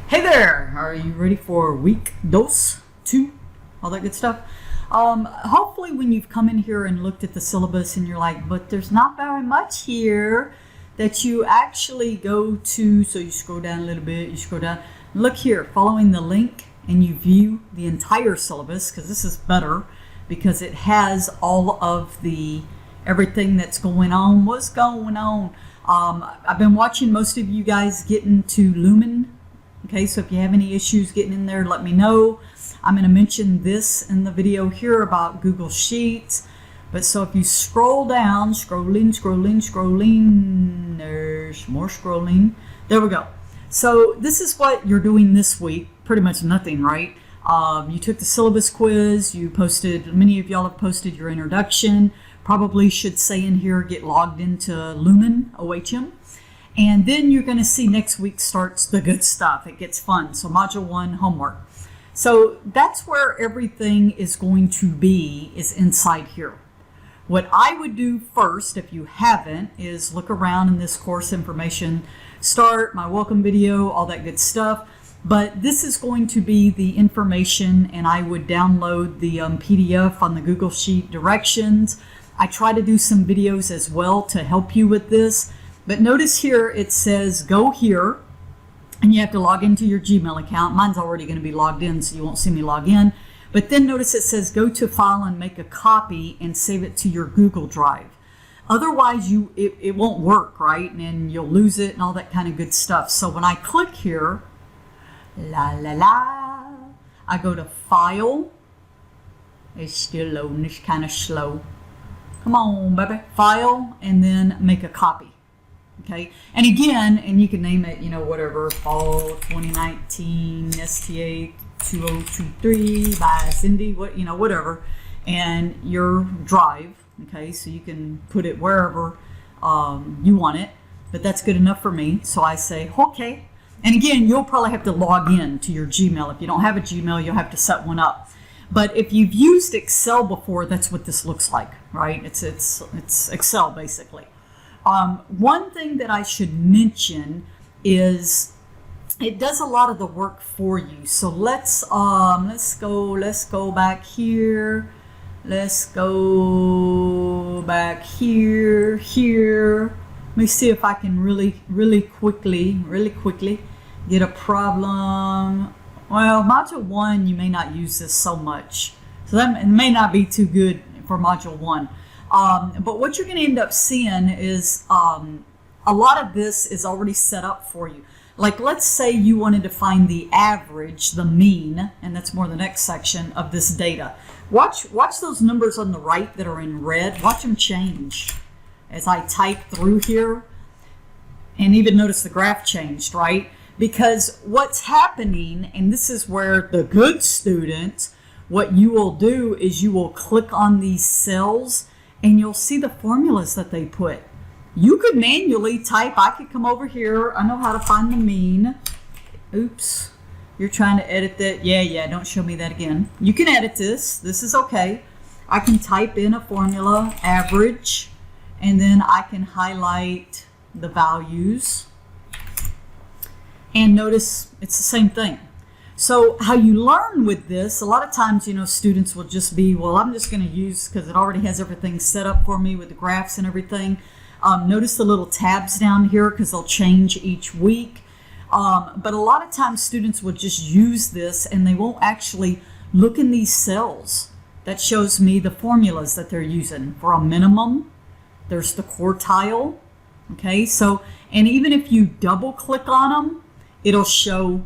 Hey there, are you ready for week dose 2, all that good stuff? Hopefully when you've come in here and looked at the syllabus and you're like, but there's not very much here, that you actually go to, so you scroll down a little bit, you scroll down, look here, following the link, and you view the entire syllabus, because this is better, because it has all of the, everything that's going on, what's going on. I've been watching most of you guys get into Lumen. Okay, so if you have any issues getting in there, let me know. I'm going to mention this in the video here about Google Sheets. But so if you scroll down, scrolling, there's more scrolling. There we go. So this is what you're doing this week. Pretty much nothing, right? You took the syllabus quiz. You posted, many of y'all have posted your introduction. Probably should say in here, get logged into Lumen, OHM. And then you're going to see next week starts the good stuff. It gets fun. So Module 1 homework. So that's where everything is going to be, is inside here. What I would do first, if you haven't, is look around in this course information, start my welcome video, all that good stuff. But this is going to be the information, and I would download the PDF on the Google Sheet directions. I try to do some videos as well to help you with this. But notice here it says go here, and you have to log into your Gmail account. Mine's already going to be logged in, so you won't see me log in. But then notice it says go to file and make a copy and save it to your Google Drive. Otherwise, it won't work, right? And you'll lose it and all that kind of good stuff. So when I click here, I go to File. It's still loading. It's kind of slow. Come on, baby. File, and then make a copy. Okay, and again, and you can name it, you know, whatever, Fall 2019 STA2023 by Cindy, what, you know, whatever, and your drive. Okay, so you can put it wherever you want it, but that's good enough for me. So I say, okay. And again, you'll probably have to log in to your Gmail. If you don't have a Gmail, you'll have to set one up. But if you've used Excel before, that's what this looks like, right? It's Excel basically. One thing that I should mention is it does a lot of the work for you. So let's go back here. Let's go back here. Let me see if I can really quickly get a problem. Well, Module 1, you may not use this so much. So that it may not be too good for Module 1. But what you're going to end up seeing is a lot of this is already set up for you. Like, let's say you wanted to find the average, the mean, and that's more the next section of this data. Watch those numbers on the right that are in red. Watch them change as I type through here. And even notice the graph changed, right? Because what's happening, and this is where the good student, what you will do is you will click on these cells and you'll see the formulas that they put. You could manually type. I could come over here. I know how to find the mean. Oops. You're trying to edit that. Yeah, don't show me that again. You can edit this. This is okay. I can type in a formula, average, and then I can highlight the values. And notice it's the same thing. So how you learn with this, a lot of times, you know, students will just be, well, I'm just going to use, because it already has everything set up for me with the graphs and everything. Notice the little tabs down here, because they'll change each week. But a lot of times students will just use this and they won't actually look in these cells. That shows me the formulas that they're using. For a minimum, there's the quartile. Okay, so, and even if you double click on them, it'll show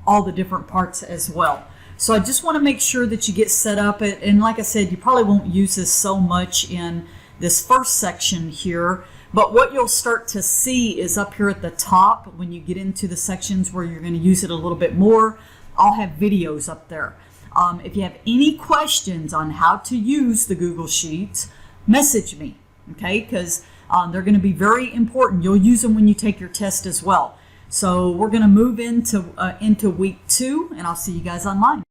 all the different parts as well. So I just want to make sure that you get set up. And like I said, you probably won't use this so much in this first section here, but what you'll start to see is up here at the top, when you get into the sections where you're going to use it a little bit more, I'll have videos up there. If you have any questions on how to use the Google Sheets, message me, okay? Because they're going to be very important. You'll use them when you take your test as well. So we're going to move into week 2, and I'll see you guys online.